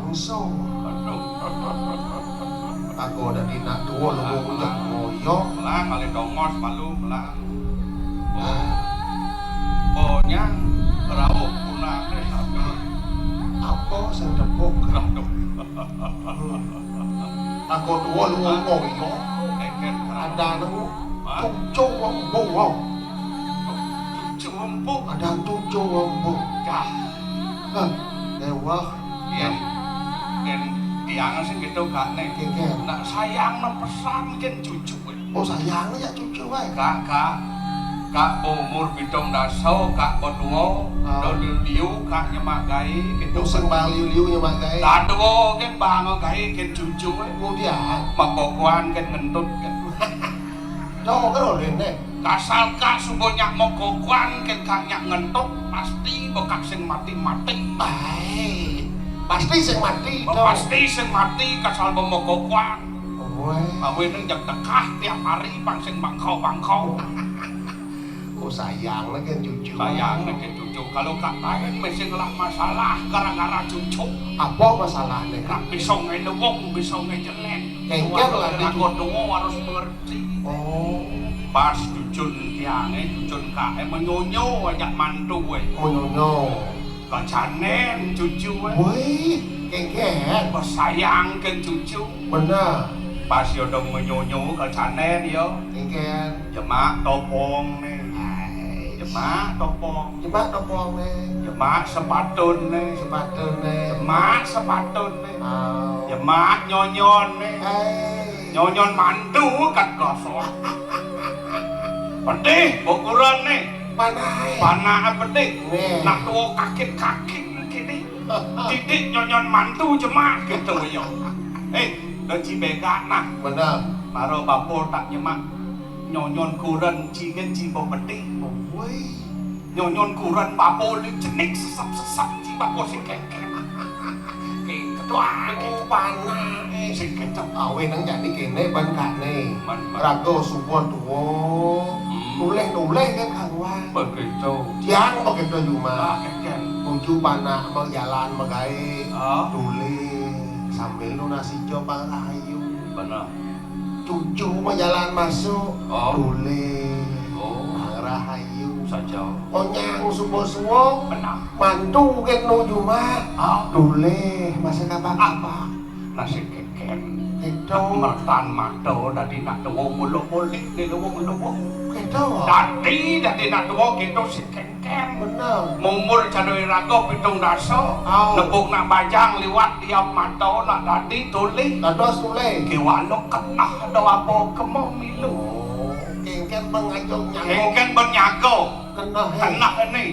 langsung. Aku ada di nak tua lu jak ngoyo. Lah kali dongos malu lah. Pokoknya rawuh punane sampe Apa sing tepuk? Aku tua lu ngoyo. Ada nemu tujuh wembung. Cumpuk Ada tujuh wembung. dah. Ewah. Dan tiang sing gitu gak nek. Kengken. Nak sayang no pesan ken cucu. Oh sayangnya ya cucu wae. Kak umur bidong daso, kak boduo, dodol liu, kak nyemak gai, gitu. Sing baliu-liu nyemak gae. Daduo ken bango gai, ken cucu, Kemudian, mapokuan ken ngentut, ken. dong karo rene. Kasal kak subuh nyak mokokuan, ken kak nyak ngentut, pasti bekak sing mati-mati. Baik. Pasti sing mati dong. Pasti sing mati kasal mokokuan. Weh. Kawin nang jak tekah tiap hari pang sing bangkau-bangkau. Oh sayang lah kan cucu. Sayang nek cucu kalau kak lain mesti ngelah masalah gara-gara cucu. Apa masalahnya? Nak bisa ngelewong, bisa ngejelek. Kengkel lah di aku doa harus mengerti. Oh, Pas cucun tiange, cucun kae menyonyo ajak mantu we. menyono. Kacanen cucu we. Wih, kengken. Pas sayang ke cucu. Benar. Pas yo dong menyonyo kacanen yo. Kengken. Jemak topong nih. Hai. Jemak topong. Coba topong nih. Jemak sepatun nih. Sepatu nih. Jemak sepatun nih. Oh. Jemak nyonyon nih. Hai. Nyonyon mantu kat gosok. Pedih ukuran nih. Panai. Panah pedih. Nih. Nak tuwa kakit-kakit gini. Didik nyonyon mantu jemak gitu yo. Dan cibega nah. Benar. Maro bapur tak nyemak. Nyonyon kuran cigen cibo pedih. Wih. Nyonyon kuran bapur jenik sesap-sesap cibapur si kengkeng. Ketua Oh, panai. si kecap. Awe nang jadi kene bangkane. Man. Rago subuh tuwo. Nuleh-nuleh kan kawan. Begitu. Tiang begitu cuma. Kengkeng. Tujuh panah berjalan megai. Ah, Tuli sambil lunasi coba rahayu. benar. Tujuh berjalan masuk. Oh. Tuli Oh, rahayu. saja. Onyang subuh-subuh. Benar. Mantu kan nuju mah. Ah, Tuli masa kapan-kapan. nasi keken. Itu. Mertan mato dadi nak tuwa mulo-mulik di luwung-luwung. Itu. Dadi nak tuwa gitu si kengkeng. Benar. Mumur cadoi rago pitung daso. Oh. Nebuk nak bajang liwat tiap mato nak dadi tuli. Dados tuli. Kiwalo kenah do apa kemo milu. Oh, kengken pengajong nyangkok. Kengkeng bernyako. Kena he. Kenah ini.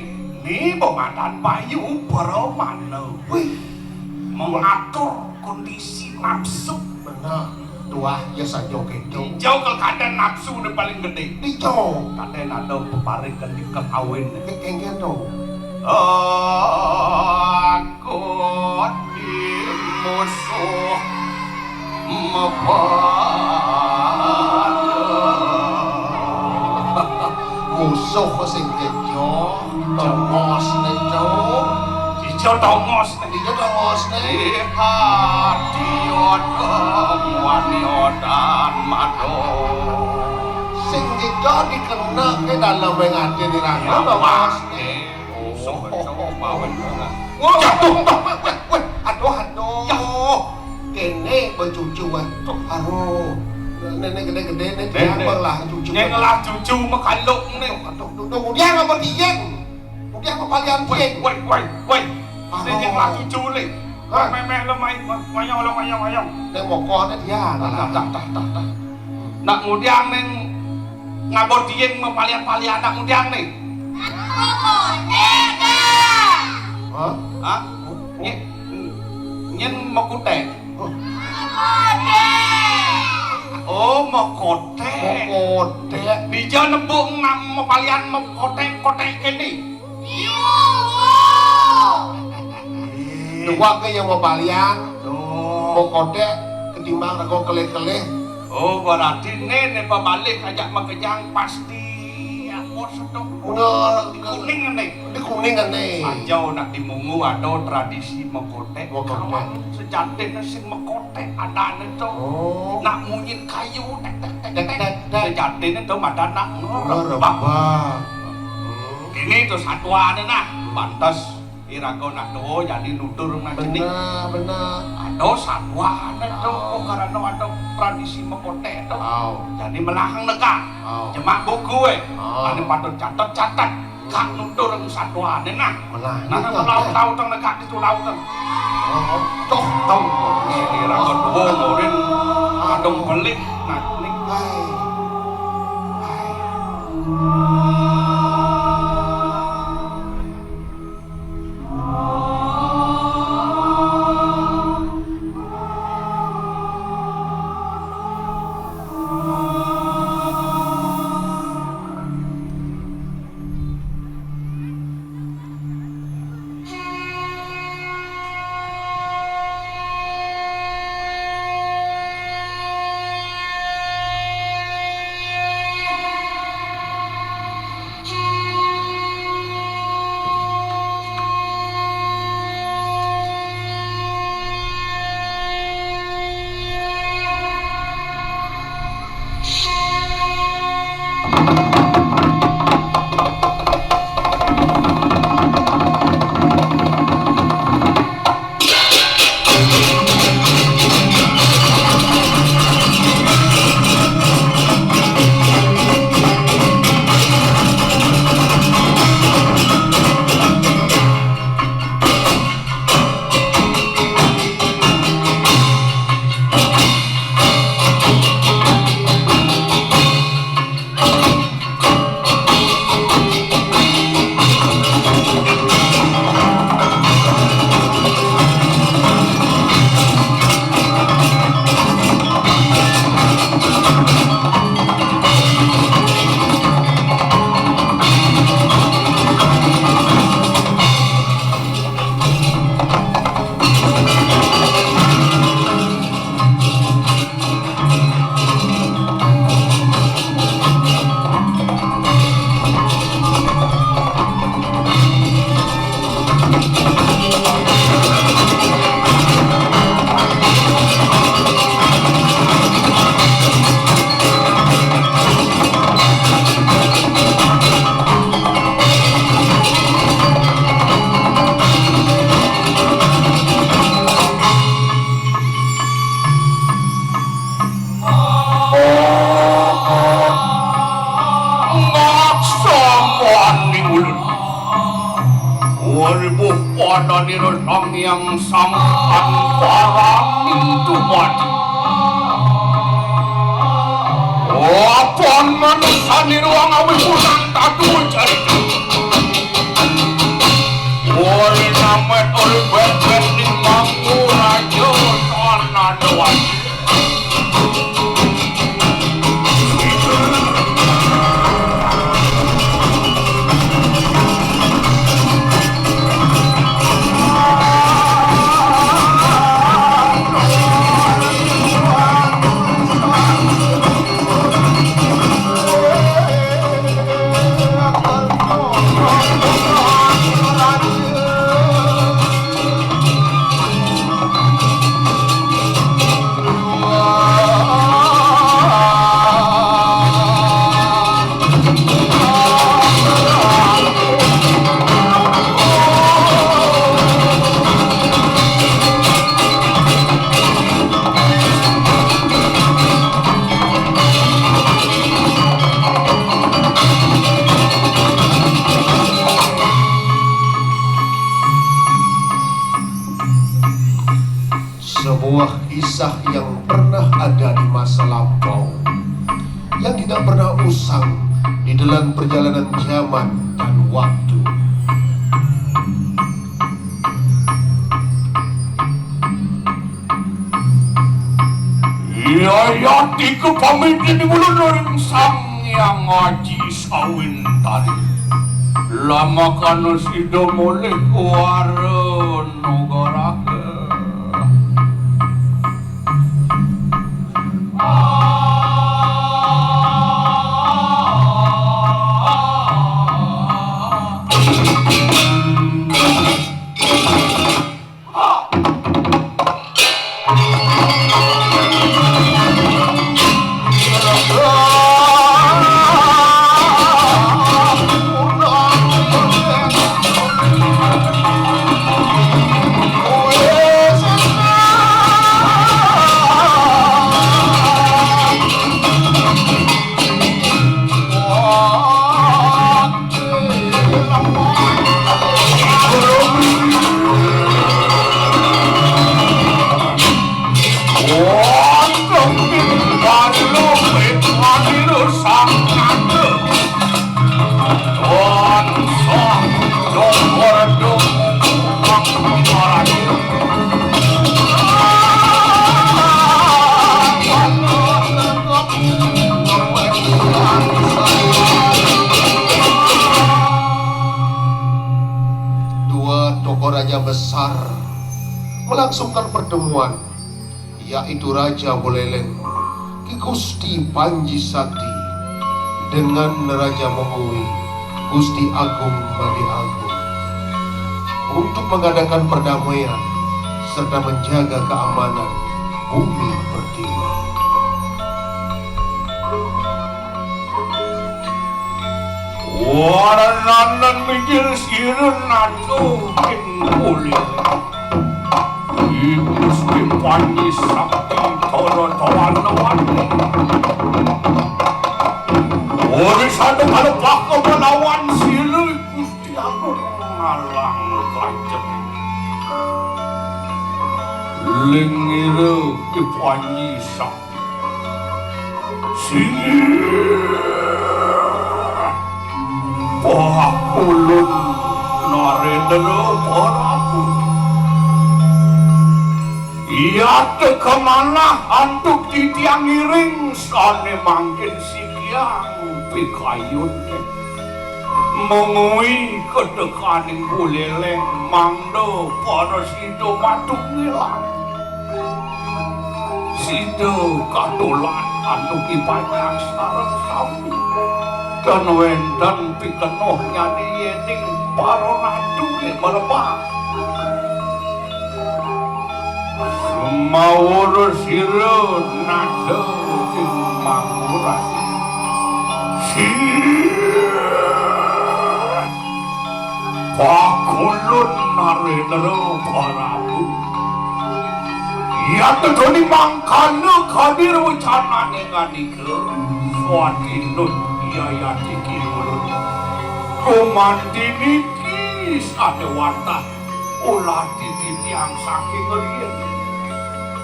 Ni pematan bayu beromano. Wih. Mengatur kondisi nafsu. Benar. Tua ya saja gitu. Jauh kalau kadang nafsu udah paling gede. Dico. Kadang ada peparing kan di kekawin. Kengken tuh. Aku di musuh Musuh sing kejo. Tongos nejo. Hijau tongos Dijo tongos ne. lihat waniodan mado. Sing dijo dikena ke dalam mengati di rangka tongos ne. Jatuh. Weh. Aduh. Kene bercucu weh. Aduh. Nenek gede-gede nih tiang lah cucu. Ngelah cucu makaluk nih. Kemudian apa tiang? Kemudian apa kalian tiang? Wait. Ini ngelah cucu nih. Memek lo mayong. Neng mokornya tiang. Tak. Nak mudiang neng ngabot dieng mapalian-palian nak mudiang nih. Hah? Hah? Nyen mau kutek. Oh, mau kotek. Mokotek. Di jalan nebuk nak mau palian mau kotek ini. Dua ke yang mau balian, Oh, mau kodek, ketimbang aku kelih-kelih. berarti nenek pabalik ajak makejang pasti aku sedok. Enggak, Kuning nih. Ini kuningan nih. Anjau nak dimungu ada tradisi mekotek. Mekotek. Kawan sejatine sing mekotek anane to. Oh. Nak munyin kayu tek tek tek Tek, tek. tek, tek. Sejatine to madanak ngerebak. Rebak. Ini tuh satuane nah. Pantes irago nak do jadi nutur nang geni. Benar. Ado satuane to karena ada tradisi mekotek to. Jadi melahang neka. Jemak buku ane patut catat-catat. Kak nutur satuane nah. Nah kalau tahu teng neka itu lautan. Toh tahu. Irago do ngorin adong belik nah ning. Yang sampan parang itu mati. Apaan manusia di ruang awi pulang tadu cerita. Wali namet oleh bebek di mampu raja sana doan. Sebuah kisah yang pernah ada di masa lampau, yang tidak pernah usang di dalam perjalanan zaman dan waktu. Yayati kepamitin ngulunurin sang yang ngaji sawin tadi. Lama kanu sido mulih kuara negara. sang ngande Tuan sang Jogordo Mangkaraja Dua tokoh raja besar melangsungkan pertemuan, yaitu Raja Buleleng Ki Gusti Panji Sakti dengan Raja Mongowai Gusti Agung Made Agung untuk mengadakan perdamaian serta menjaga keamanan bumi pertiwi. Waranan mijil sirun nato kinpulil Gusti Panji Sakti toro-toran-wani Ori satu kalupak melawan sirui Gusti Agung ngalang kajeng Lingiru Ki Panji Sakti Pakulun Narendra Prabu Ia te kemana antuk titiang iring sane mangkin sikiang pikayun mengui kedekaning Buleleng mangdo para sido matuk ngilang sido katulan antuk ipanyak sareng sami dan wendan pikenuh nyani yening para ratu merebak semawur sirun nado ing manguras Pakulun Narendra Prabu ia tegoni mangkana kadir wucanane nganike swadinun yayati kiulun kumandini kis adewata ulah titiang saking riyen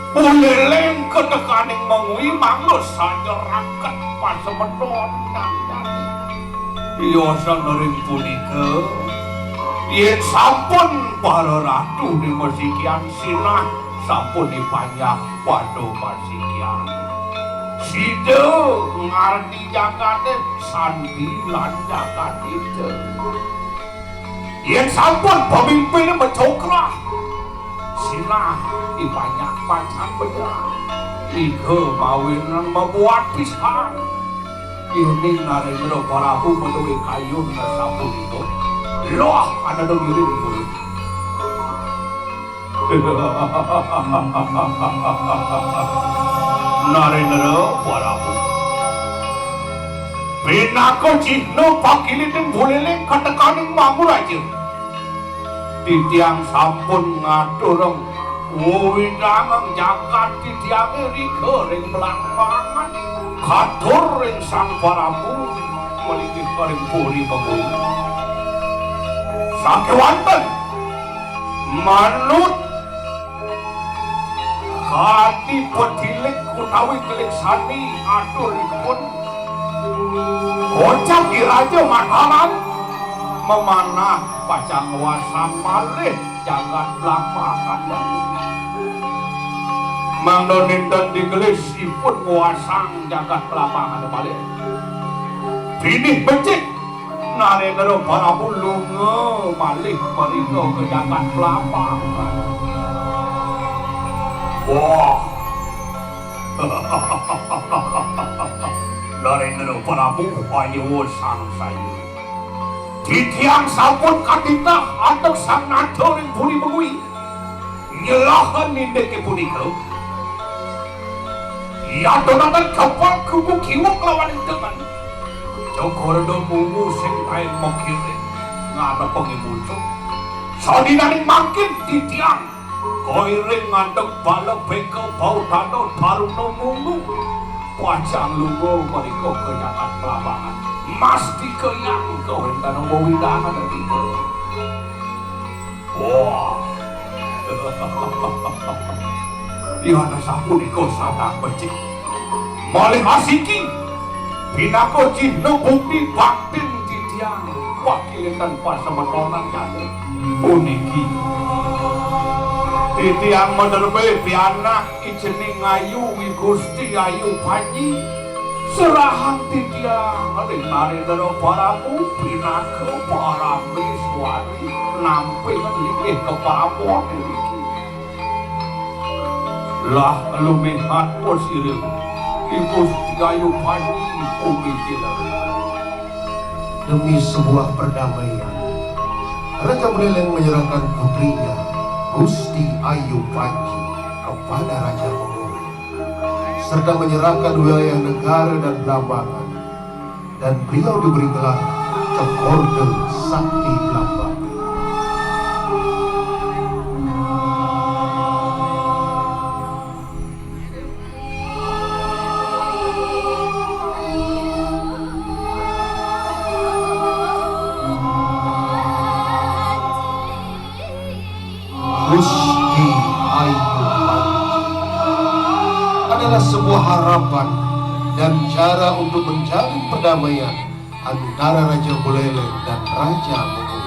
Buleleng kedekaning mengui mangus saja raket pasemedon dandane Yosa nering punika yen sampun para ratu di masikian sinah sampun dipanyak pada masikian sida ngarti jagate sandi lan jagat itu yen sampun pemimpin mencokrah sinah dipanyak pancang benar ika mawinan membuat pisan ini Narendra Prabu menuwi kayun sampun itu loh ada dong diri dulu Narendra Prabu pinako cihno pakiliting Buleleng katekaning Manguraja titiang sampun ngatureng wuwidang jagat titiange rika ring melangmangan katur ring Sang Prabu melingkih ring puri mengui sakewanten manut kati petilik utawi tilik sani aturipun kocak Raja Mataram memanah pacang wasang malih jagat belakangan mangdoninten digelisipun wasang jagat belakangan malih binih becik Narendra Prabu lunga malih merika ke jagat belakangan wah Narendra Prabu ayo sang sayu titiang sampun katitah atau sang nato ring buri mengui nyelahan nindeke punika ia donatan kapal kubu kiwak lawan dengan Jogordo mungu sing kain mokire ngana pengimuncul sadinaning makin titiang koiring ngandeng bala beko bau dano taruno mungu pacang lungo mereka kenyataan pelabangan masti keyang kau hendak mewidangan itu wah Yana sampun iko sadang becik malih asiki Pinako Cino bukti baktin titiang wakilikan pasamatonan jatuh puniki titiang menerbe pianak ijening ayu Gusti Ayu Panji serahang titiang lintari daro paramu pinako para miswari namping likih kepamon iki lah lumihat posiril Gusti Ayu Panji demi sebuah perdamaian, Raja Buleleng menyerahkan putrinya Gusti Ayu Panji kepada Raja Mongoli, serta menyerahkan wilayah negara dan Blambangan, dan beliau diberi gelar Cekorde Sakti Blambangan. Gusti Ayu Panji adalah sebuah harapan dan cara untuk menjalin perdamaian antara Raja Buleleng dan Raja Mongoli.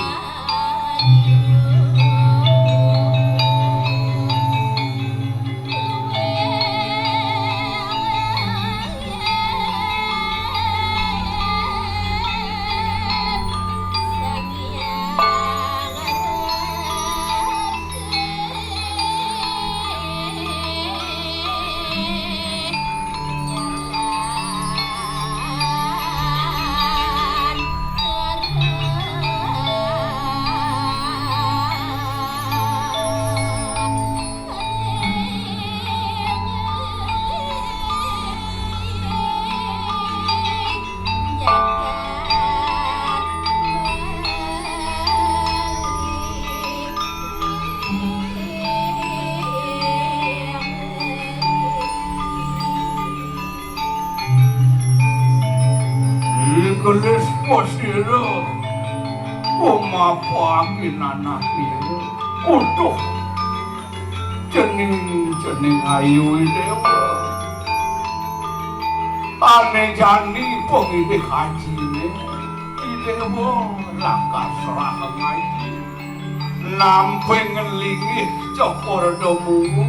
Gelis posiro umapangin anak ini utuh jening ayu dewa ane jani pengidih haji ini dewa laka serahang haji namping ngelingih cokor domungu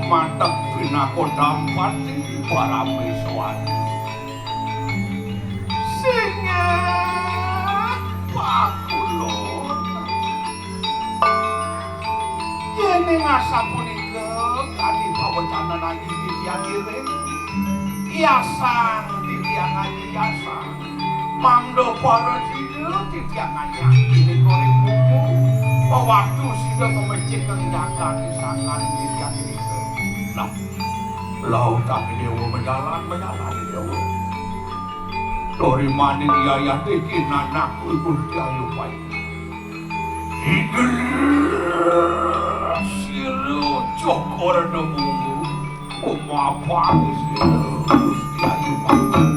matang pinako dampati para miswani pakulon yene ngasa punika kadi pawecanan ayu titiang iring iasan titiang ayu iasan mangdo para sida titiang ayu ini goreng buku waktu sida memecik kendakan isakan titiang iring lautan dewa menjalan dewa Dori maning yayah bikin anakku Gusti Ayu Panji. Higelis siru cokor nemumu umapang siru Gusti Ayu Panji.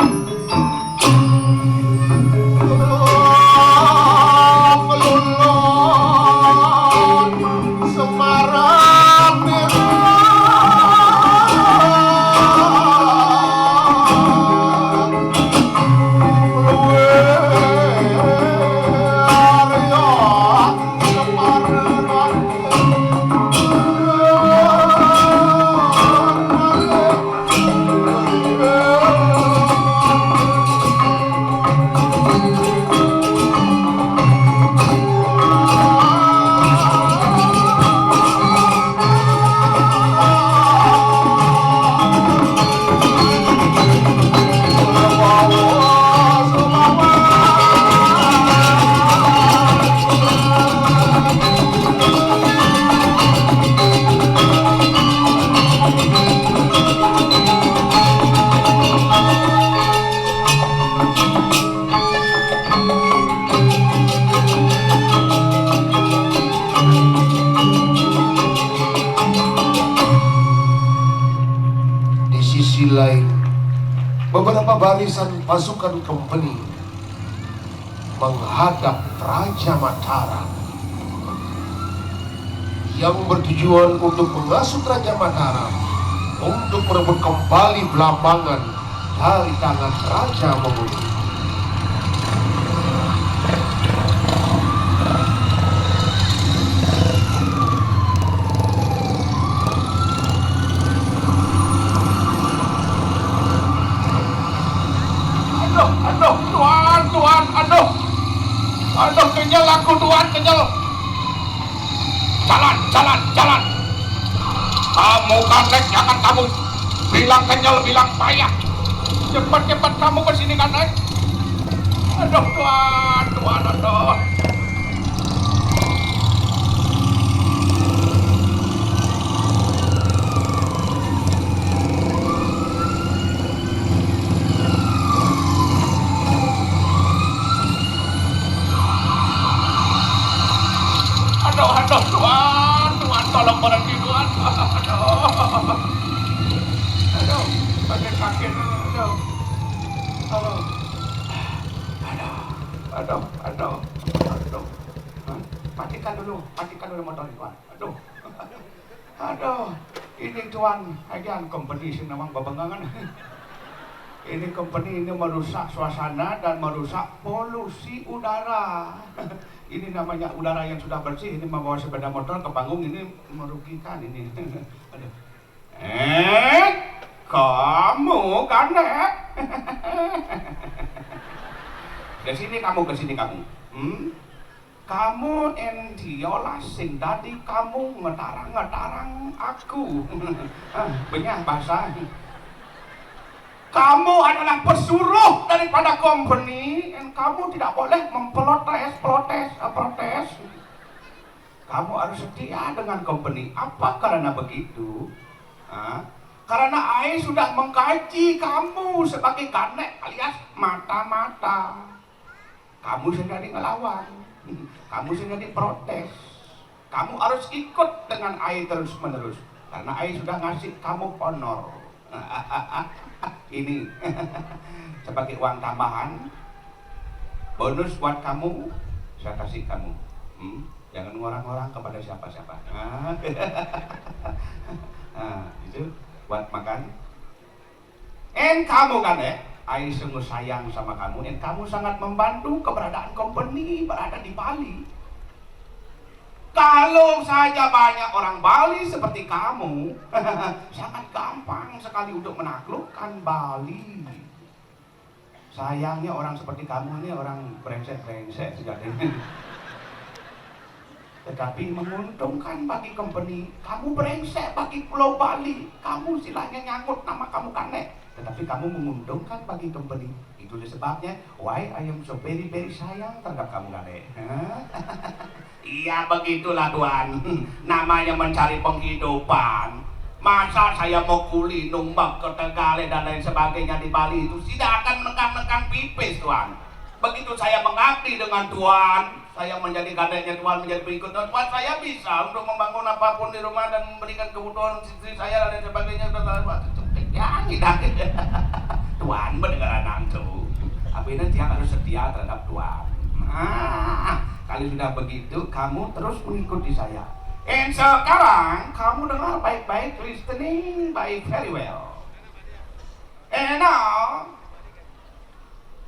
Lain, beberapa barisan pasukan company menghadap Raja Mataram yang bertujuan untuk menghasut Raja Mataram untuk merebut kembali Blambangan dari tangan Raja Mongoliet. Tuan, aduh, kenyal aku Tuan, kenyal. Jalan. Kamu Kanek, jangan kamu bilang kenyal, bilang payah. Cepat kamu ke sini Kanek. Aduh Tuan, aduh. Tuan, tolong berhenti Tuan. Aduh, sakit, aduh. Matikan dulu motor Tuan. Aduh, ini Tuan, ajan company memang babenggangan. Ini company ini merusak suasana dan merusak polusi udara. Ini namanya udara yang sudah bersih, ini membawa sepeda motor ke panggung ini merugikan ini. Aduh. Kamu Kanek. Ke sini kamu. Kamu endiola sing tadi kamu ngetarang aku. Banyak bahasa. Kamu adalah pesuruh daripada company, dan kamu tidak boleh protes. Kamu harus setia dengan company. Apa karena begitu? Karena Ai sudah mengkaji kamu sebagai Kanek alias mata-mata. Kamu sendiri ngelawan, kamu sendiri protes. Kamu harus ikut dengan Ai terus-menerus, karena Ai sudah ngasih kamu honor. Ini sebagai uang tambahan, bonus buat kamu, saya kasih kamu. Jangan orang-orang kepada siapa-siapa. Itu buat makan. Kamu Kanek, Ai sungguh sayang sama kamu. Kamu sangat membantu keberadaan company berada di Bali. Kalau saja banyak orang Bali seperti kamu, sangat gampang sekali untuk menaklukkan Bali. Sayangnya orang seperti kamu ini orang brengsek sejatinya. Tetapi menguntungkan bagi company. Kamu brengsek bagi Pulau Bali. Kamu silahnya nyangkut nama kamu Kanek, tetapi kamu menguntungkan bagi company. Itulah sebabnya why I am so very sayang terhadap kamu Kanek. Iya begitulah Tuan, namanya mencari penghidupan. Masa saya mau kuli, numbak ke Tegale dan lain sebagainya di Bali itu tidak akan menekan pipis Tuan. Begitu saya mengabdi dengan Tuan, saya menjadi gadanya Tuan, menjadi pengikut Tuan, saya bisa untuk membangun apapun di rumah dan memberikan kebutuhan istri saya dan lain sebagainya. Ya tidak. Tuan mendengar nanti, tapi nanti harus setia terhadap Tuan. Kalau sudah begitu, kamu terus mengikuti saya. Sekarang kamu dengar baik-baik, listening very well. Now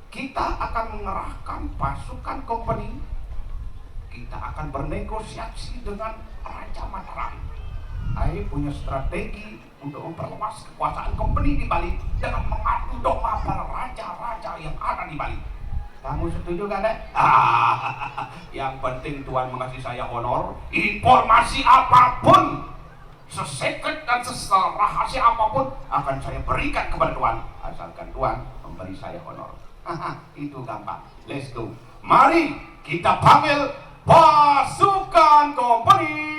kita akan mengerahkan pasukan company. Kita akan bernegosiasi dengan Raja Mataram. Ai punya strategi untuk memperluas kekuasaan company di Bali dengan mengadu domba para raja-raja yang ada di Bali. Kamu setuju kan? Yang penting Tuan mengasih saya honor. Informasi apapun, sesekret dan rahasia apapun akan saya berikan kepada Tuan, asalkan Tuan memberi saya honor. Itu gampang. Let's go. Mari kita panggil pasukan company.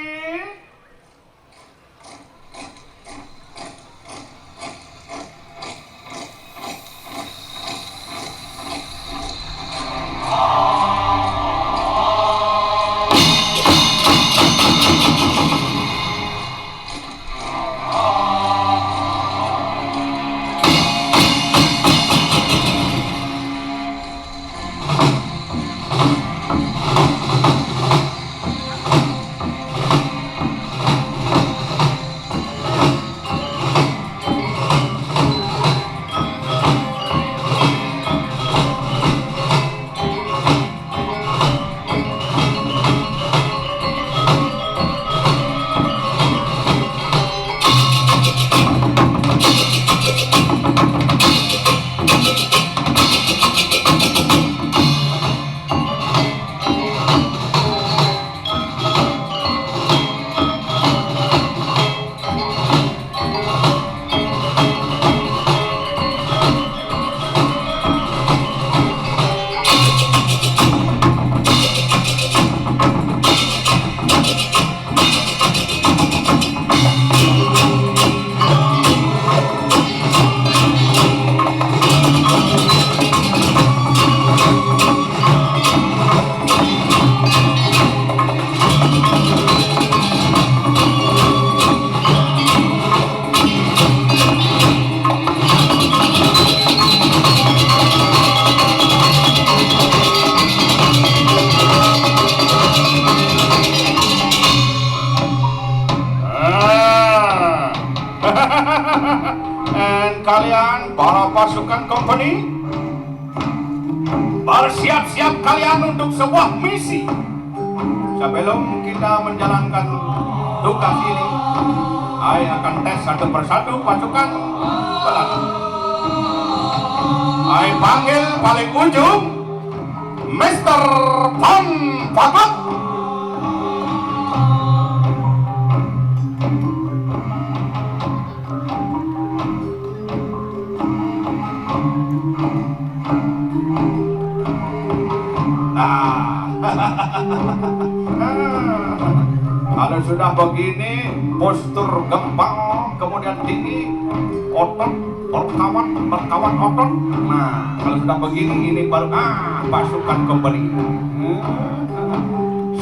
para pasukan company, bersiap-siap kalian untuk sebuah misi. Sebelum kita menjalankan tugas ini, saya akan tes satu persatu pasukan Belanda. Saya panggil paling ujung Mr. Van Pagat. Kalau sudah begini, postur gempal, kemudian tinggi, otot, berkawan otot. Nah, kalau sudah begini, ini baru pasukan kembali.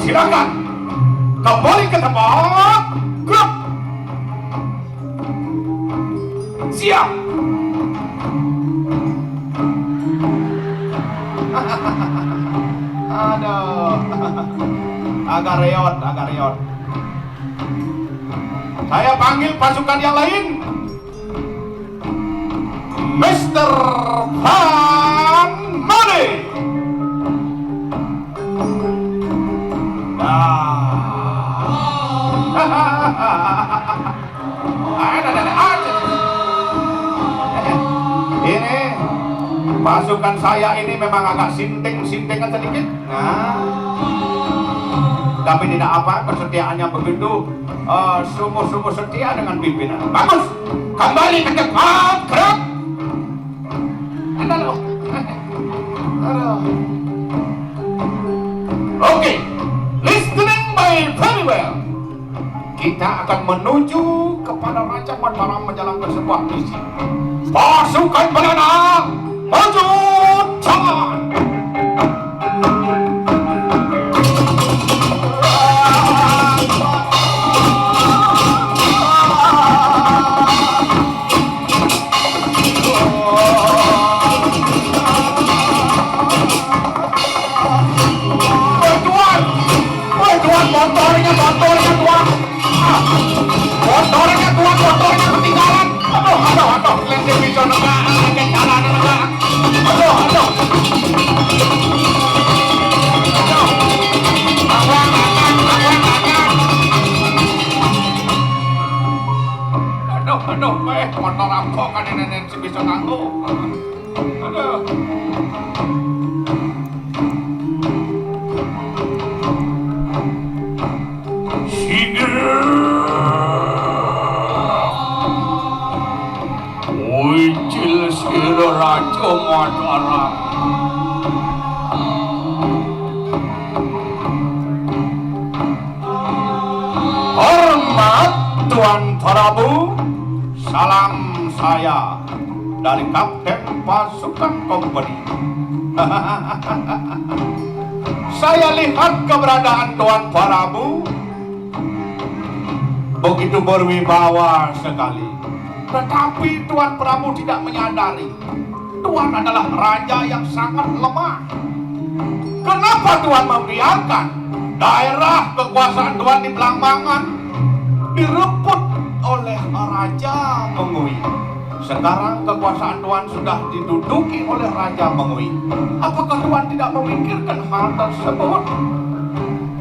Silakan kembali ke tempat. Gerak. Siap. Aduh, agak reot. Saya panggil pasukan yang lain. Mr. Van Mane. Ini pasukan saya ini memang agak sinting-sintingan sedikit. Tapi tidak apa, kesetiaannya begitu sungguh-sungguh setia dengan pimpinan. Bagus, kembali ke tempat. Gerak. Oke, listening by very well. Kita akan menuju kepada Raja Mataram menjalankan sebuah misi. Pasukan Belanda, maju, jalan. Motornya ketinggalan. Aduh, lendir bisa negak, lendir jalan negak. Aduh. Aduh, motor aku kan ini bisa nganggu. Aduh. Ucil sira Raja Mataram. Hormat Tuan Prabu, salam saya dari Kapten Pasukan Kompeni. Saya lihat keberadaan Tuan Prabu begitu berwibawa sekali. Tetapi Tuan Prabu tidak menyadari Tuan adalah raja yang sangat lemah. Kenapa Tuan membiarkan daerah kekuasaan Tuan di Belambangan direbut oleh Raja Mengui? Sekarang kekuasaan Tuan sudah diduduki oleh Raja Mengui. Apakah Tuan tidak memikirkan hal tersebut?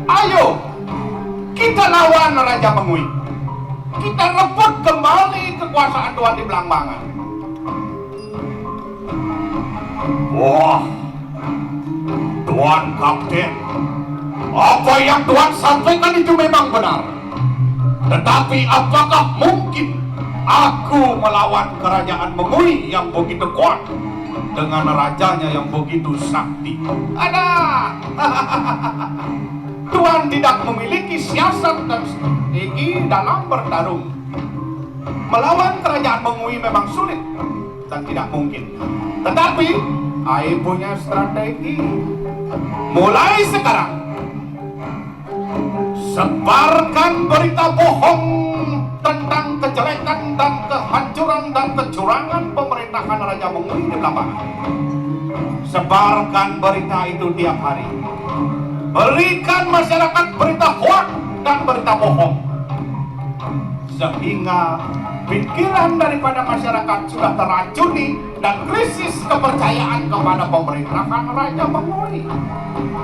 Ayo, kita lawan Raja Mengui. Kita rebut kembali kekuasaan Tuan di Belambangan. Wah, Tuan Kapten, apa yang Tuan sampaikan itu memang benar. Tetapi apakah mungkin aku melawan kerajaan Mengui yang begitu kuat dengan rajanya yang begitu sakti? Ada. Tuan tidak memiliki siasat dan strategi dalam bertarung. Melawan kerajaan Mengui memang sulit dan tidak mungkin. Tetapi, saya punya strategi. Mulai sekarang, sebarkan berita bohong tentang kejelekan dan kehancuran dan kecurangan pemerintahan Raja Mengui di Belambangan. Sebarkan berita itu tiap hari. Berikan masyarakat berita hoak dan berita bohong, sehingga pikiran daripada masyarakat sudah teracuni dan krisis kepercayaan kepada pemerintahan Raja Bengui.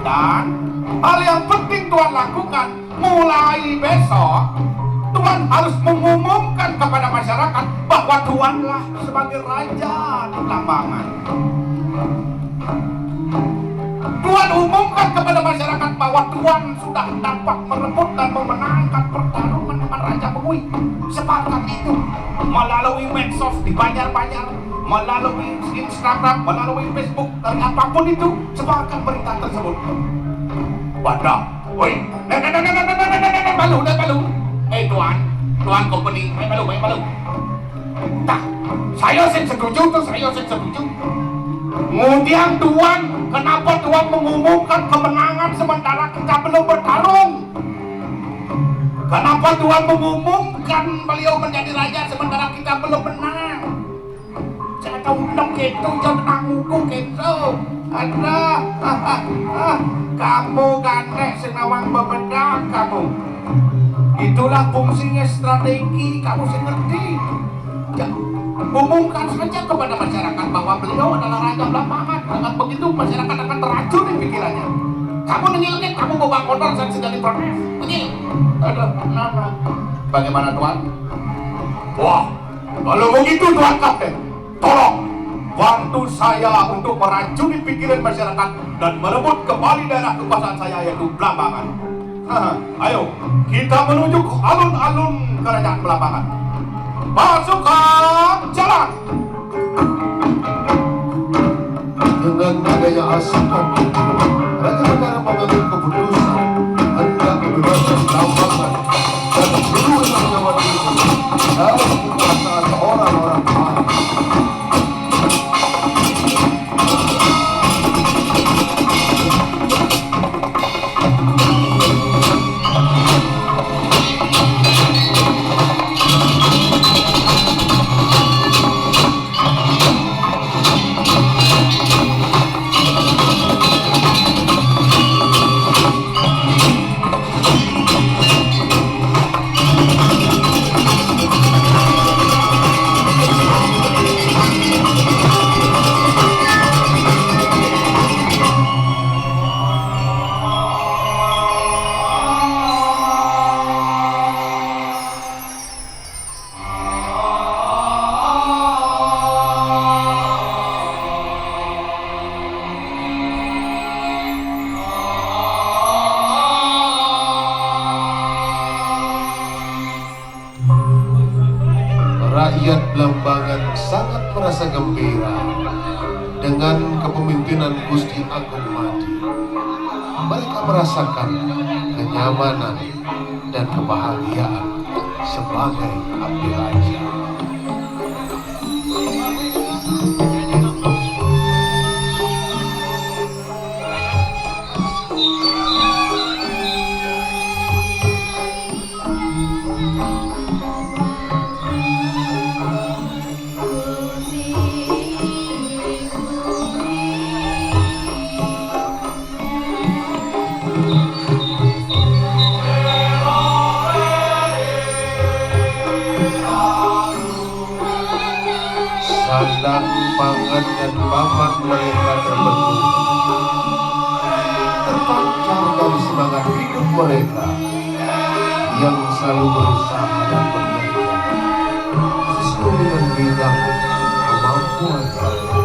Dan hal yang penting Tuhan lakukan, mulai besok Tuhan harus mengumumkan kepada masyarakat bahwa Tuhanlah sebagai Raja di Blambangan. Tuhan umumkan kepada masyarakat bahwa Tuhan sudah dapat merebut dan memenangkan pertarungan dengan Raja Bengui. Sepakat itu melalui medsos dibayar-bayar, melalui Instagram, melalui Facebook, dan apapun itu sepakat berita tersebut. Wadah, woi, balu. Tuhan company, balu. Nah, saya setuju. Kemudian Tuhan, kenapa Tuhan mengumumkan kemenangan sementara kita belum bertarung? Kenapa Tuhan mengumumkan beliau menjadi raja sementara kita belum menang? Saya tahu dong gitu, jangan nguku gitu. Ada, kamu gandek senawang bebedak kamu. Itulah fungsinya strategi, kamu ngerti. Ya, umumkan saja kepada masyarakat bahwa beliau adalah Raja Blambangan. Dengan begitu masyarakat akan teracun di pikirannya. Kamu nengilnya, kamu bawa kotor dan segala protes. Begini. Aduh, kenapa? Bagaimana Tuhan? Wah, kalau begitu Tuhan Kapten, tolong bantu saya untuk meracuni pikiran masyarakat dan merebut kembali daerah kekuasaan saya yaitu Blambangan. Ayo, kita menuju ke alun-alun kerajaan Blambangan. Pasukan jalan! Dengan adanya asuhan itu, Raja Negara mengambil keputusan hendak membebaskan Blambangan dan seluruh nyawa itu dari kekuasaan orang-orang Melayu. Rakyat Blambangan sangat merasa gembira dengan kepemimpinan Gusti Agung Madi. Mereka merasakan kenyamanan dan kebahagiaan sebagai abdi raja. Sandang, pangan, dan paman mereka terbentuk, terpancar dari semangat hidup mereka yang selalu berusaha dan bekerja sesuai dengan bidang kemampuan mereka.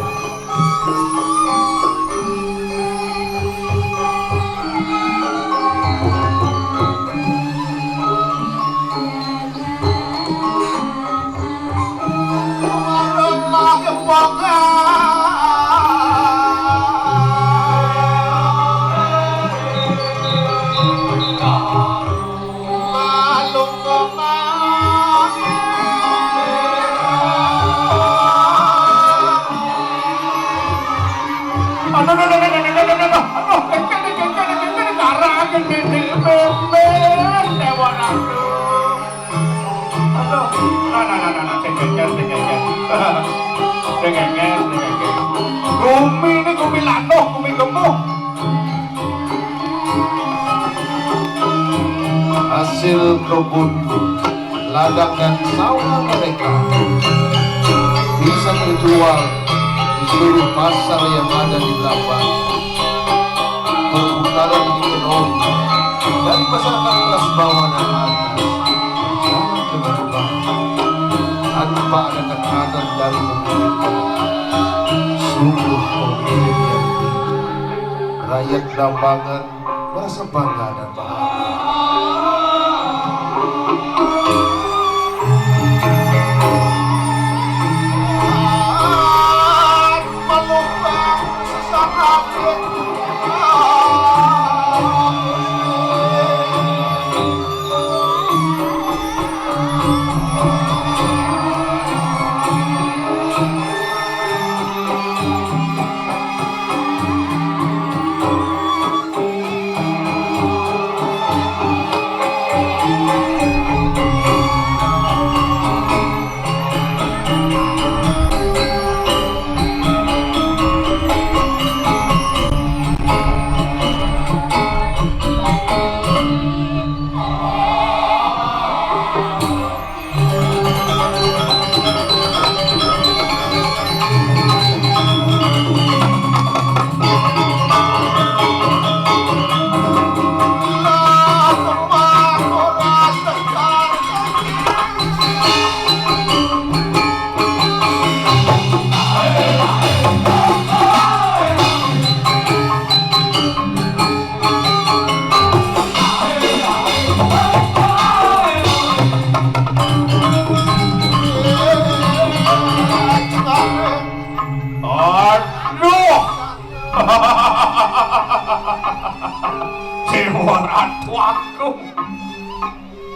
Gumi lanuh, gumi gemuh. Hasil kebun ladang dan sawah mereka bisa terjual di seluruh pasar yang ada di Lampang. Perputaran ekonomi dari masyarakat kelas bawah dan atas jangan berubah tanpa ada tekanan dari pemerintah. Sungguh pemimpin yang tinggi, rakyat Lambangan merasa bangga dan bahagia.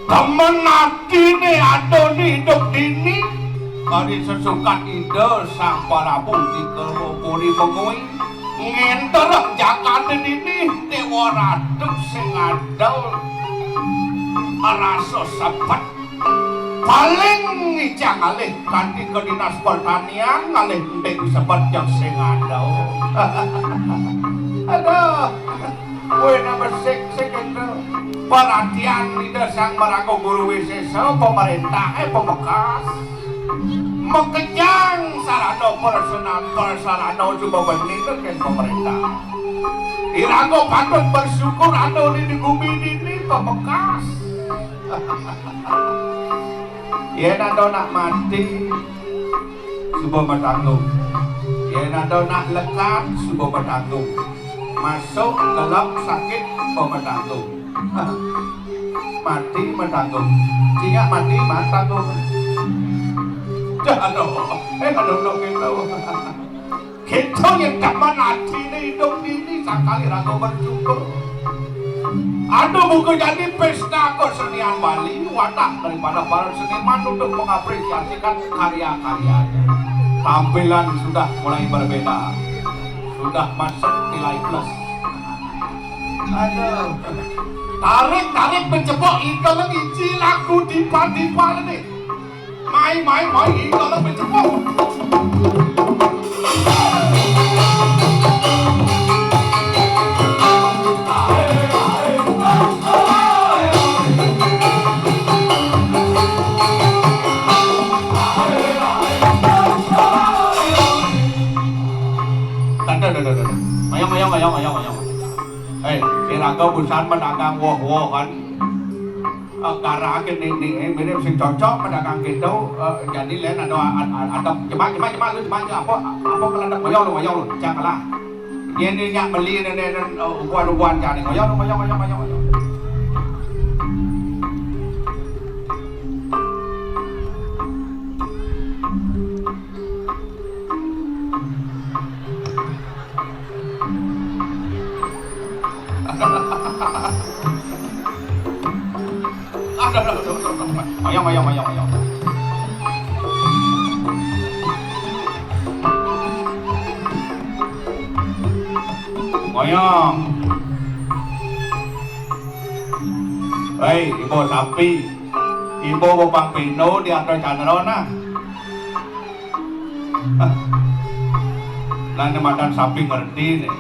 Temen hati nih ada hidup dini kali sesukat ide sang Prabu dikelopuri pengui ngintereng jakane dini dewa ratu sing adol rasa sepet paling ngijang alih kanthi ke dinas pertanian alih ndek sepet yang sing adol. Aduh kowe nama sing itu perhatian tidak sang meraku guru wisesa pemerintah pemekas mengkenyang sarana persarana coba benih kan pemerintah irago patut bersyukur ada di bumi ini pemekas. Ya nado nak mati subuh bertanggung, ya nado nak lekat subuh bertanggung, masuk dalam sakit bertanggung. Mati menanggung, jika mati tanggung. Aduh, gitu. Kita yang kapan hati ini hidup ini sekali ragu bersyukur. Aduh bukan jadi pesta kesenian Bali, wadah daripada para seniman untuk mengapresiasikan karya-karyanya. Tampilan sudah mulai berbeda, sudah masuk nilai plus. Aduh. Tarik menjebok itu lagi cilaku dipa nih. Mai itu lagi menjebok. Mayang. Kira-kira busan pedagang woh kan karena ning mirip sing cocok pedagang gitu jadi lain ada cemak apa kelendak mayang lu jangan kalah ini nyak beli ubuan jadi mayang Mayang. Hei, ibu sapi, ibu bopang pino di atas Chandrona. Nanti makan sapi ngerti nih.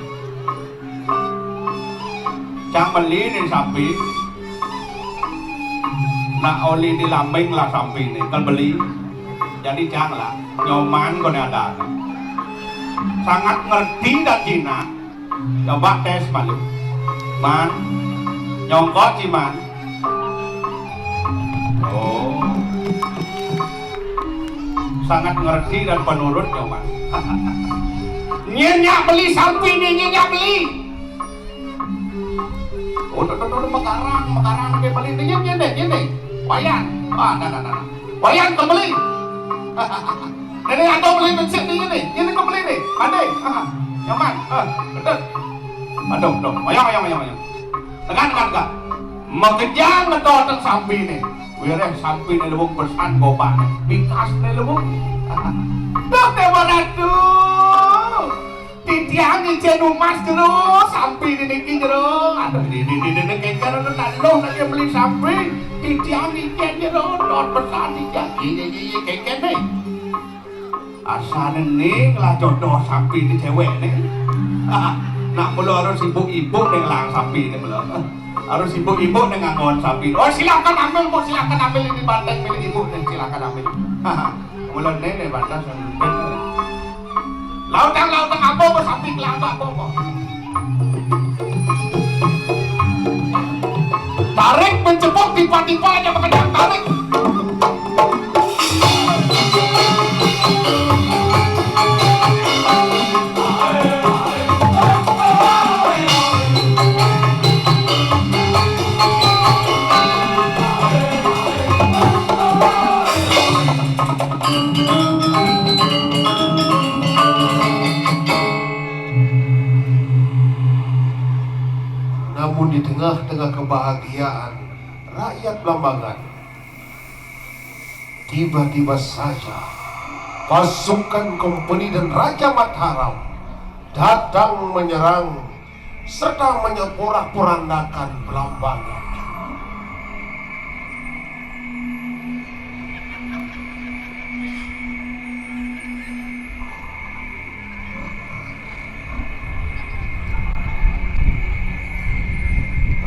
Cang beli nih sapi. nak oli di lambing lah samping ini kan beli. Jadi janganlah nyoman kau ada. Sangat ngerti dan jinak. Coba tes balik. Man, nyongkot sih man. Oh, sangat ngerti dan penurut nyoman. Nyenyak beli samping ini, nyenyak beli. Oh, mekarang dia beli ini, wayan. Nah. Wayan kembali. Ini atau beli mencet ini kembali nih, pandai. Nyaman, betul. Aduh, wayang. Tekan kak. Mengejar ngedoteng samping nih. Wireh samping nih lubung bersan gobak. Bikas nih lubung. Dok mana tuh? Titiang di cenumas dulu, samping ini dulu. Aduh, ini kejar itu nalo lagi beli samping. Titiang di cenumas dot bersan di jadi kejar nih. Asal ini lah jodoh samping di cewek nih. Nak perlu harus ibu-ibu dengan sapi ini belum. Harus ibu-ibu dengan ngon sapi. Oh silakan ambil bu, silakan ambil ini banteng milik ibu dan silakan ambil. Mulai nenek banteng sampai. Lautang apa bu sapi kelapa bu. Tarik menjebuk tiba-tiba aja mengendang tarik. Namun di tengah-tengah kebahagiaan rakyat Blambangan, tiba-tiba saja pasukan kompeni dan Raja Mataram datang menyerang serta menyeporak-porandakan Blambangan.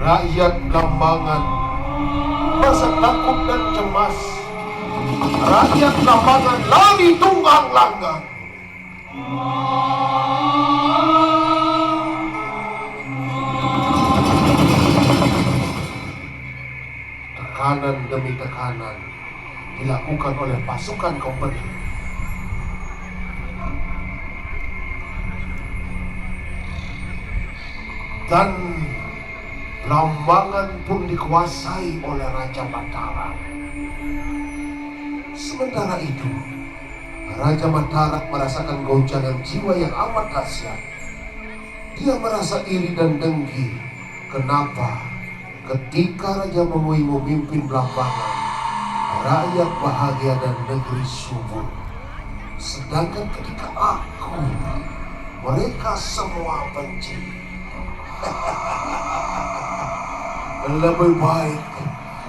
Rakyat Blambangan merasa takut dan cemas. Rakyat Blambangan lari tunggang langgang. Tekanan demi tekanan dilakukan oleh pasukan kompeni. Dan Blambangan pun dikuasai oleh Raja Mataram. Sementara itu, Raja Mataram merasakan goncangan jiwa yang amat dahsyat. Dia merasa iri dan dengki. Kenapa? Ketika Raja Memui memimpin Blambangan, rakyat bahagia dan negeri subur. Sedangkan ketika aku, mereka semua benci. Lebih baik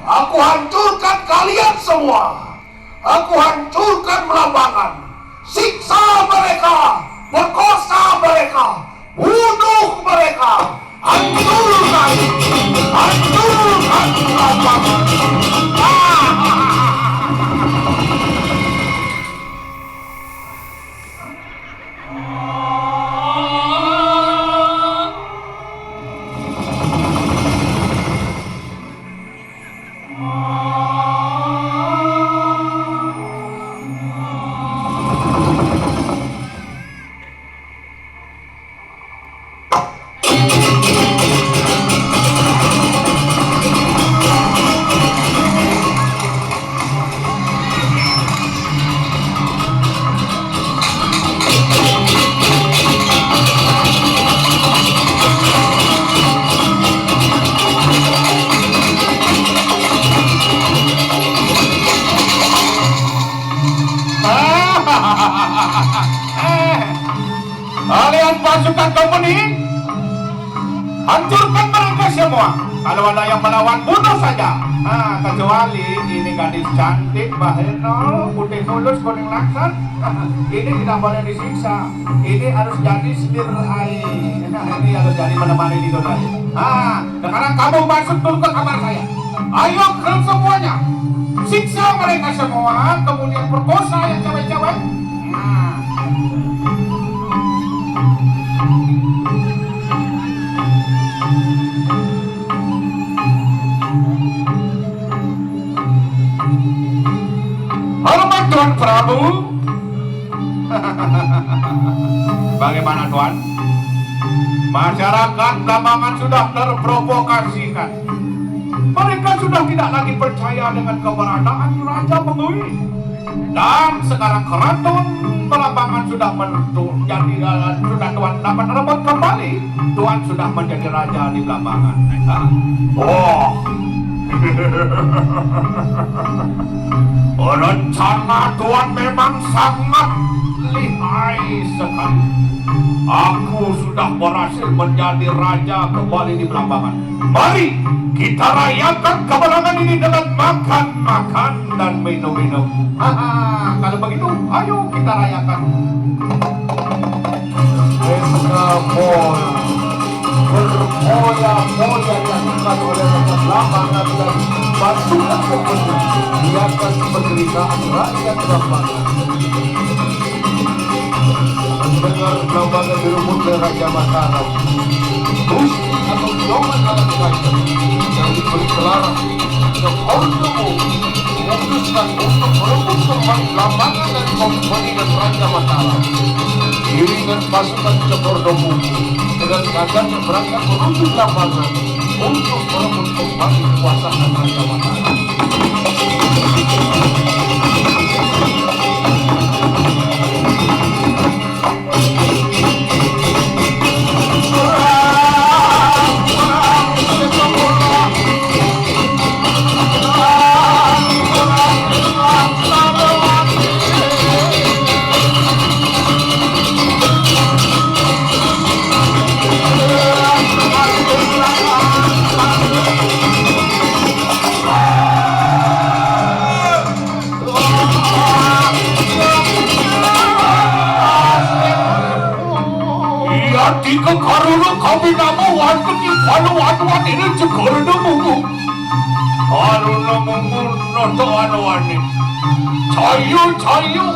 aku hancurkan kalian semua. Aku hancurkan Blambangan. Siksa mereka, perkosa mereka, bunuh mereka. Hancurkan Blambangan. Kalian pasukan kompeni, hancurkan mereka semua. Kalau ada yang melawan, bunuh saja. Kecuali ini gadis cantik, baheno, putih mulus, kuning laksat. Ini tidak boleh disiksa. Ini harus jadi setir air. Ini harus jadi menemani di dunia. Sekarang kamu masuk dulu ke kamar saya. Ayo ke semuanya, siksa mereka semua, kemudian perkosa yang cewek-cewek. Nah. Hormat Tuan Prabu. Bagaimana Tuan? Masyarakat Blambangan sudah terprovokasikan. Mereka sudah tidak lagi percaya dengan keberadaan Raja Bengui. Dan sekarang keraton Blambangan sudah menjadi sudah Tuan dapat rebut kembali. Tuan sudah menjadi raja di Blambangan. Oh. Rencana Tuan memang sangat lihai sekali. Aku sudah berhasil menjadi raja kembali di Blambangan. Mari kita rayakan kemenangan ini dengan makan-makan dan minum-minum. Kalau begitu, ayo kita rayakan. Bermoya-moya dilakukan oleh Raja Blambangan dan pasukan pembunuh di atas penderitaan rakyat Blambangan. Mendengar Blambangan direbut oleh Raja Mataram, Gusti atau Joman Alam Kajar yang diberi gelaran Sekordomo memutuskan untuk merebut kembali Blambangan dari kompeni dan Raja Mataram. Iringan pasukan Sekordomo dengan gagahnya berangkat menuju Blambangan untuk merebut kembali kekuasaan Raja Mataram. Jika karena kami nama warga di palu-anuan ini karena mungu noto anuan ini cayu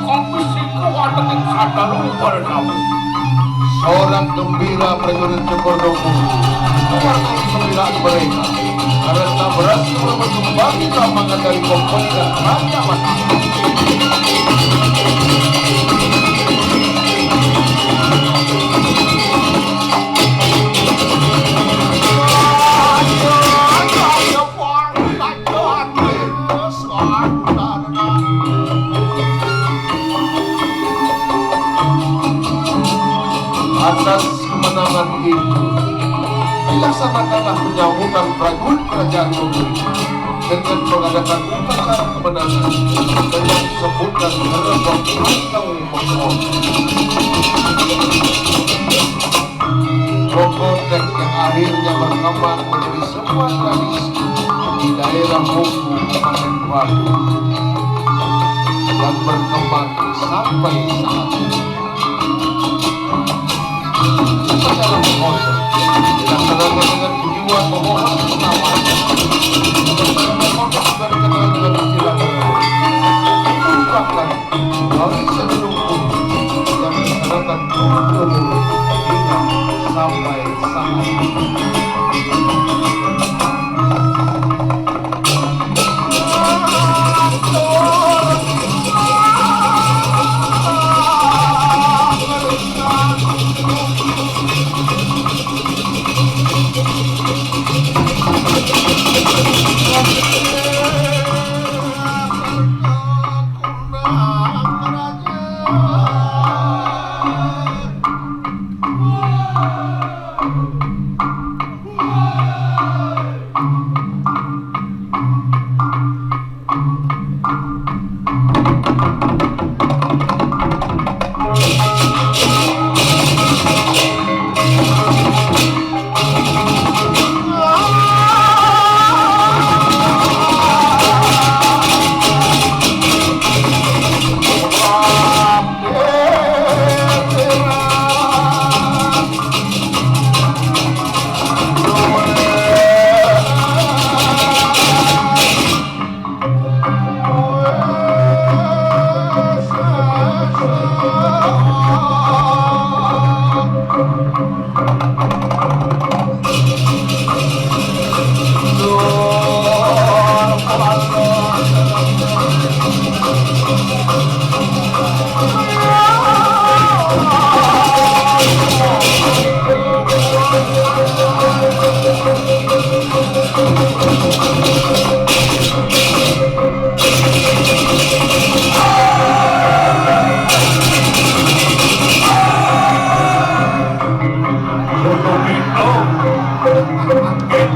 kami siku ada yang sadar pada kami. Seorang gembira prajurit Cekordomo keluar dari sembilan mereka karena berhasil merebut kembali Blambangan dari kompeni dan Raja Mataram. Atas kemenangan itu dilaksanakanlah penyambutan prajurit kerajaan Bengui dengan mengadakan upacara kemenangan dengan sebutan gerbang atau mengkon. Rokotek yang akhirnya berkembang menjadi sebuah tradisi di daerah Bengui Kabupaten Batu yang berkembang sampai saat ini. Upacara mengkon dilaksanakan dengan tujuan memohon keselamatan. Upacara mengkon juga dikenal dengan istilah merupakan warisan leluhur yang dilaksanakan turun-temurun hingga sampai saat ini.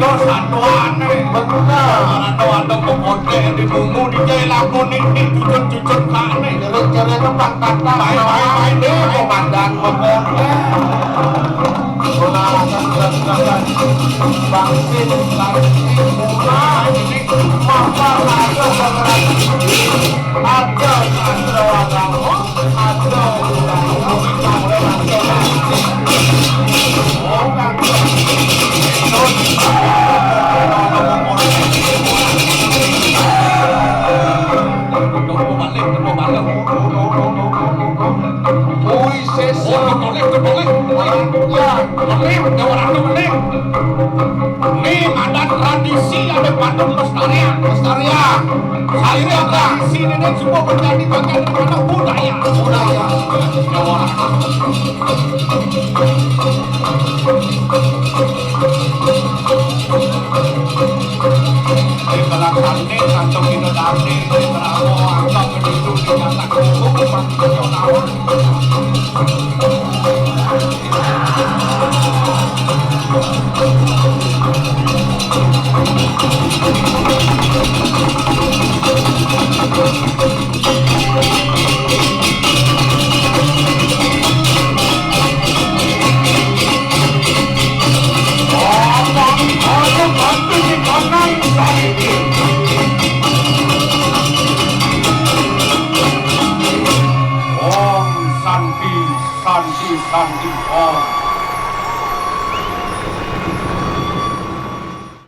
Aduh satuane. Bener. Ada pekote di bumbu di jai lamun ini cucut-cucut kane. Cere-cere tempat kata. Main-main deh Komandan pekote. Gunakan bangsin lagi mulai ini maka ada tradisi ada patung lestarian. Akhirnya tradisi ini semua menjadi bagian dari budaya.